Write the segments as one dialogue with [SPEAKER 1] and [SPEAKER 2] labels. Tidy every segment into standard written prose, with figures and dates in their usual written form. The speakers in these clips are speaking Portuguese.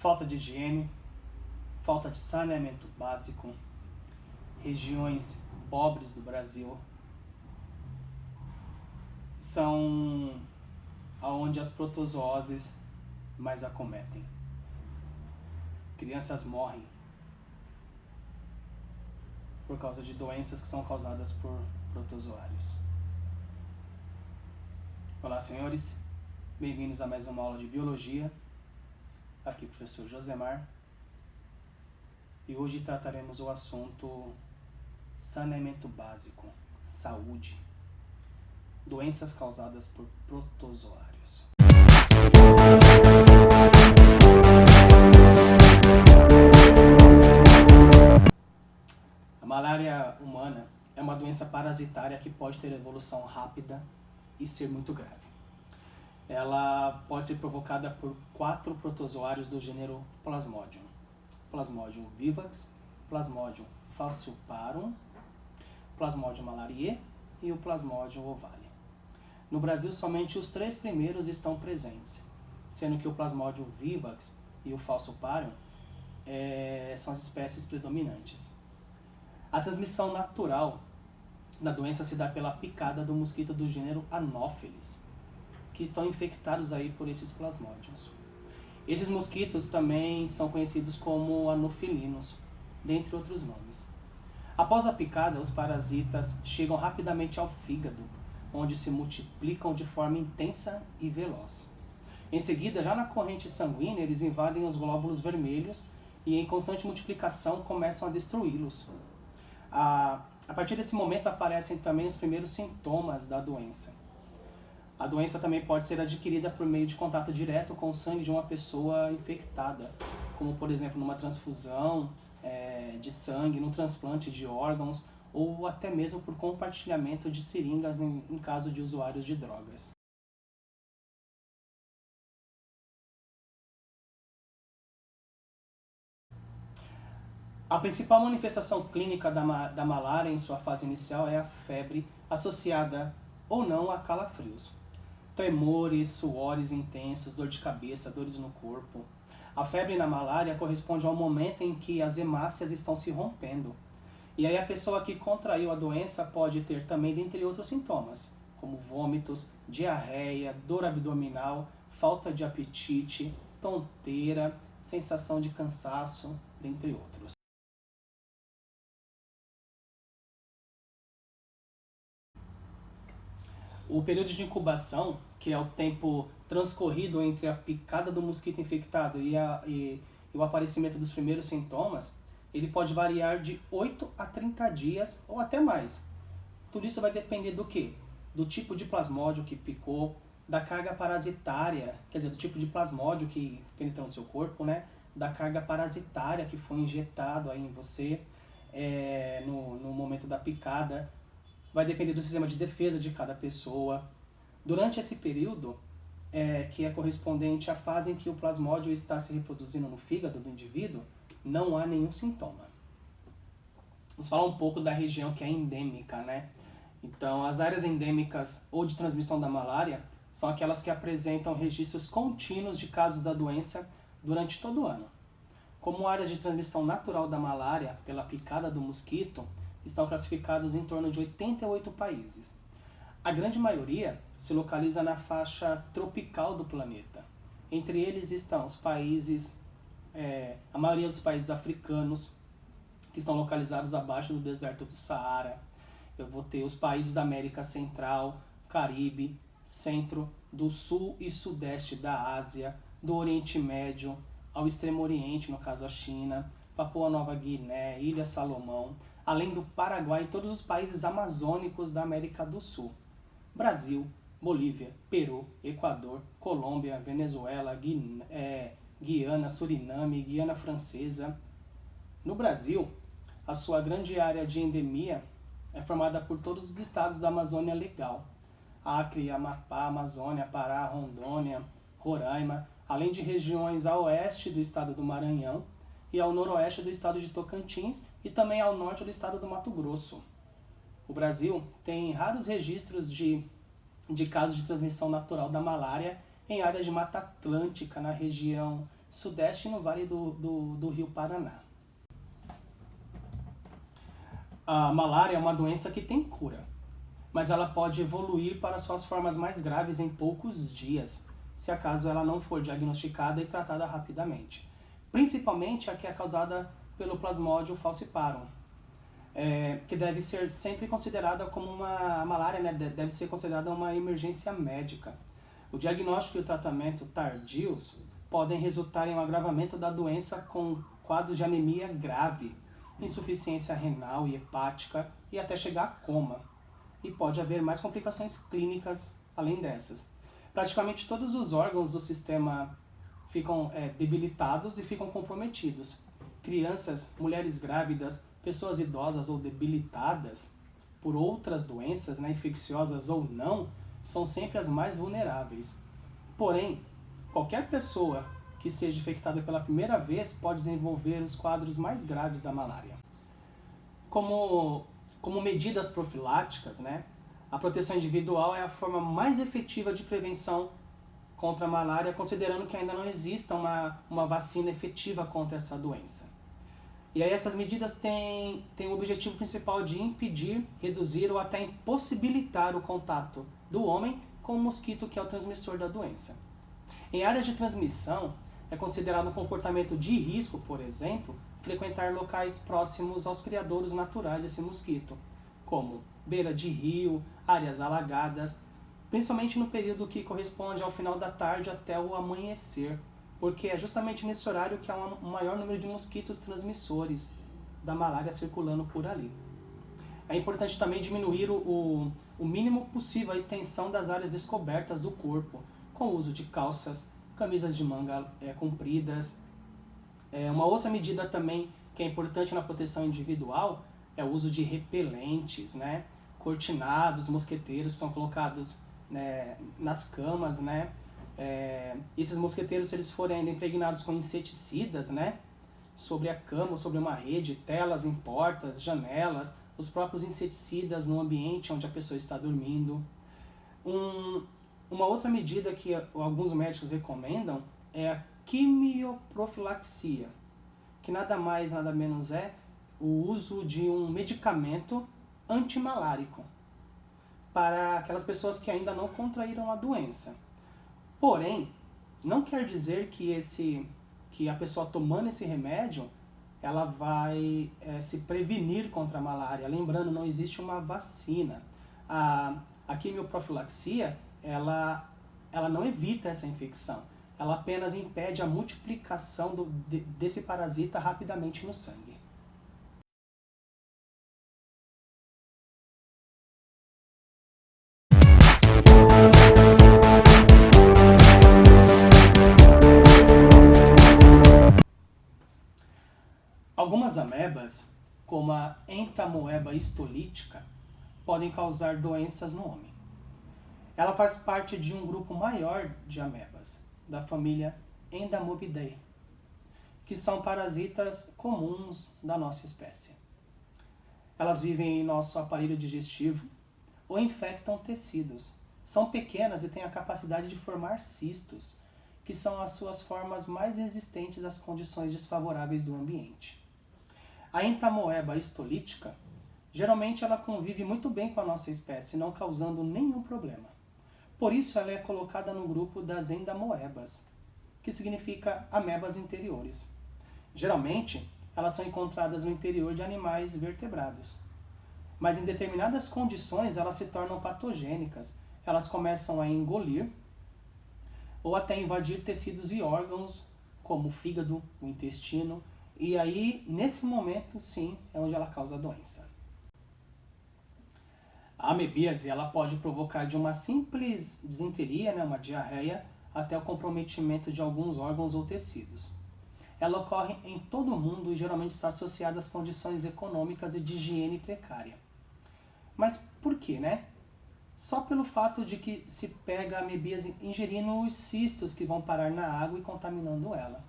[SPEAKER 1] falta de higiene, falta de saneamento básico, regiões pobres do Brasil são onde as protozooses mais acometem. Crianças morrem por causa de doenças que são causadas por protozoários. Olá, senhores, bem-vindos a mais uma aula de Biologia. Aqui o professor Josemar. E hoje trataremos o assunto saneamento básico, saúde, doenças causadas por protozoários. A malária humana é uma doença parasitária que pode ter evolução rápida e ser muito grave. Ela pode ser provocada por 4 protozoários do gênero Plasmodium. Plasmodium vivax, Plasmodium falciparum, Plasmodium malariae e o Plasmodium ovale. No Brasil, somente os 3 primeiros estão presentes, sendo que o Plasmodium vivax e o falciparum são as espécies predominantes. A transmissão natural da doença se dá pela picada do mosquito do gênero Anopheles, que estão infectados aí por esses plasmódios. Esses mosquitos também são conhecidos como anofilinos, dentre outros nomes. Após a picada, os parasitas chegam rapidamente ao fígado, onde se multiplicam de forma intensa e veloz. Em seguida, já na corrente sanguínea, eles invadem os glóbulos vermelhos e em constante multiplicação começam a destruí-los. A partir desse momento aparecem também os primeiros sintomas da doença. A doença também pode ser adquirida por meio de contato direto com o sangue de uma pessoa infectada, como por exemplo numa transfusão de sangue, num transplante de órgãos ou até mesmo por compartilhamento de seringas em caso de usuários de drogas. A principal manifestação clínica da malária em sua fase inicial é a febre associada ou não a calafrios. Tremores, suores intensos, dor de cabeça, dores no corpo. A febre na malária corresponde ao momento em que as hemácias estão se rompendo. E aí a pessoa que contraiu a doença pode ter também, dentre outros sintomas, como vômitos, diarreia, dor abdominal, falta de apetite, tonteira, sensação de cansaço, dentre outros. O período de incubação, que é o tempo transcorrido entre a picada do mosquito infectado e o aparecimento dos primeiros sintomas, ele pode variar de 8 a 30 dias ou até mais. Tudo isso vai depender do quê? Do tipo de plasmódio que picou, da carga parasitária, quer dizer, do tipo de plasmódio que penetrou no seu corpo, né? Da carga parasitária que foi injetado aí em você no momento da picada. Vai depender do sistema de defesa de cada pessoa. Durante esse período, que é correspondente à fase em que o plasmódio está se reproduzindo no fígado do indivíduo, não há nenhum sintoma. Vamos falar um pouco da região que é endêmica, né? Então, as áreas endêmicas ou de transmissão da malária são aquelas que apresentam registros contínuos de casos da doença durante todo o ano. Como áreas de transmissão natural da malária pela picada do mosquito, estão classificados em torno de 88 países. A grande maioria se localiza na faixa tropical do planeta. Entre eles estão os países, a maioria dos países africanos, que estão localizados abaixo do deserto do Saara. Eu vou ter os países da América Central, Caribe, Centro, do Sul e Sudeste da Ásia, do Oriente Médio, ao Extremo Oriente, no caso a China, Papua Nova Guiné, Ilha Salomão, além do Paraguai e todos os países amazônicos da América do Sul. Brasil, Bolívia, Peru, Equador, Colômbia, Venezuela, Guiana, Suriname, Guiana Francesa. No Brasil, a sua grande área de endemia é formada por todos os estados da Amazônia Legal. Acre, Amapá, Amazônia, Pará, Rondônia, Roraima, além de regiões a oeste do estado do Maranhão, e ao noroeste do estado de Tocantins e também ao norte do estado do Mato Grosso. O Brasil tem raros registros de casos de transmissão natural da malária em áreas de Mata Atlântica, na região sudeste e no vale do rio Paraná. A malária é uma doença que tem cura, mas ela pode evoluir para suas formas mais graves em poucos dias, se acaso ela não for diagnosticada e tratada rapidamente. Principalmente a que é causada pelo Plasmodium falciparum, que deve ser sempre considerada como uma malária, né? Deve ser considerada uma emergência médica. O diagnóstico e o tratamento tardios podem resultar em um agravamento da doença com quadros de anemia grave, insuficiência renal e hepática e até chegar a coma. E pode haver mais complicações clínicas além dessas. Praticamente todos os órgãos do sistema ficam debilitados e ficam comprometidos. Crianças, mulheres grávidas, pessoas idosas ou debilitadas por outras doenças, né, infecciosas ou não, são sempre as mais vulneráveis. Porém, qualquer pessoa que seja infectada pela primeira vez pode desenvolver os quadros mais graves da malária. Como medidas profiláticas, né, a proteção individual é a forma mais efetiva de prevenção contra a malária, considerando que ainda não exista uma vacina efetiva contra essa doença. E aí essas medidas têm o objetivo principal de impedir, reduzir ou até impossibilitar o contato do homem com o mosquito que é o transmissor da doença. Em áreas de transmissão, é considerado um comportamento de risco, por exemplo, frequentar locais próximos aos criadouros naturais desse mosquito, como beira de rio, áreas alagadas, principalmente no período que corresponde ao final da tarde até o amanhecer, porque é justamente nesse horário que há um maior número de mosquitos transmissores da malária circulando por ali. É importante também diminuir o mínimo possível a extensão das áreas descobertas do corpo, com o uso de calças, camisas de manga compridas. Uma outra medida também que é importante na proteção individual é o uso de repelentes, né? Cortinados, mosqueteiros que são colocados, né, nas camas, né? Esses mosqueteiros, se eles forem ainda impregnados com inseticidas, né, sobre a cama ou sobre uma rede, telas em portas, janelas, os próprios inseticidas no ambiente onde a pessoa está dormindo. Uma outra medida que alguns médicos recomendam é a quimioprofilaxia, que nada mais, nada menos é o uso de um medicamento antimalárico para aquelas pessoas que ainda não contraíram a doença. Porém, não quer dizer que a pessoa tomando esse remédio, ela vai se prevenir contra a malária. Lembrando, não existe uma vacina. A quimioprofilaxia, ela não evita essa infecção. Ela apenas impede a multiplicação desse parasita rapidamente no sangue. Algumas amebas, como a entamoeba histolítica, podem causar doenças no homem. Ela faz parte de um grupo maior de amebas, da família Endamobidae, que são parasitas comuns da nossa espécie. Elas vivem em nosso aparelho digestivo ou infectam tecidos. São pequenas e têm a capacidade de formar cistos, que são as suas formas mais resistentes às condições desfavoráveis do ambiente. A entamoeba histolítica, geralmente ela convive muito bem com a nossa espécie, não causando nenhum problema. Por isso ela é colocada no grupo das endamoebas, que significa amebas interiores. Geralmente, elas são encontradas no interior de animais vertebrados. Mas em determinadas condições elas se tornam patogênicas. Elas começam a engolir ou até invadir tecidos e órgãos, como o fígado, o intestino, e aí, nesse momento, sim, é onde ela causa a doença. A amebíase ela pode provocar de uma simples disenteria, né, uma diarreia, até o comprometimento de alguns órgãos ou tecidos. Ela ocorre em todo o mundo e geralmente está associada às condições econômicas e de higiene precária. Mas por quê, né? Só pelo fato de que se pega a amebíase ingerindo os cistos que vão parar na água e contaminando ela.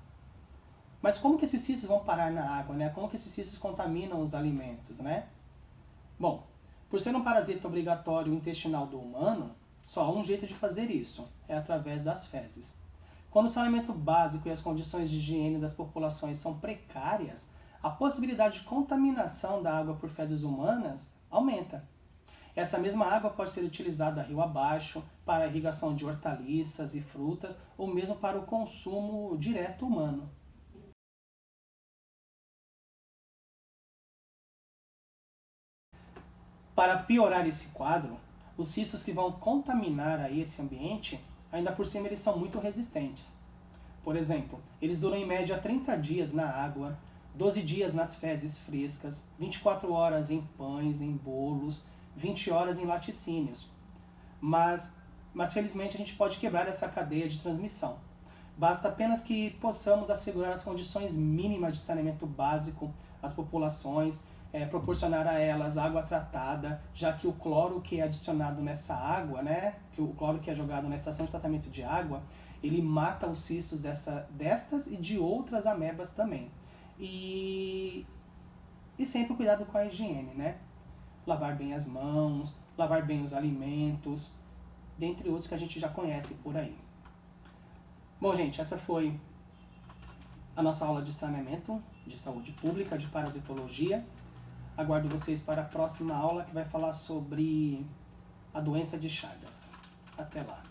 [SPEAKER 1] Mas como que esses cistos vão parar na água, né? Como que esses cistos contaminam os alimentos, né? Bom, por ser um parasita obrigatório intestinal do humano, só há um jeito de fazer isso, é através das fezes. Quando o saneamento básico e as condições de higiene das populações são precárias, a possibilidade de contaminação da água por fezes humanas aumenta. Essa mesma água pode ser utilizada rio abaixo para a irrigação de hortaliças e frutas ou mesmo para o consumo direto humano. Para piorar esse quadro, os cistos que vão contaminar aí esse ambiente, ainda por cima eles são muito resistentes. Por exemplo, eles duram em média 30 dias na água, 12 dias nas fezes frescas, 24 horas em pães, em bolos, 20 horas em laticínios. Mas felizmente a gente pode quebrar essa cadeia de transmissão. Basta apenas que possamos assegurar as condições mínimas de saneamento básico às populações, proporcionar a elas água tratada, já que o cloro que é adicionado nessa água, né, que o cloro que é jogado na estação de tratamento de água, ele mata os cistos destas e de outras amebas também. E sempre cuidado com a higiene, né? Lavar bem as mãos, lavar bem os alimentos, dentre outros que a gente já conhece por aí. Bom, gente, essa foi a nossa aula de saneamento, de saúde pública, de parasitologia. Aguardo vocês para a próxima aula que vai falar sobre a doença de Chagas. Até lá!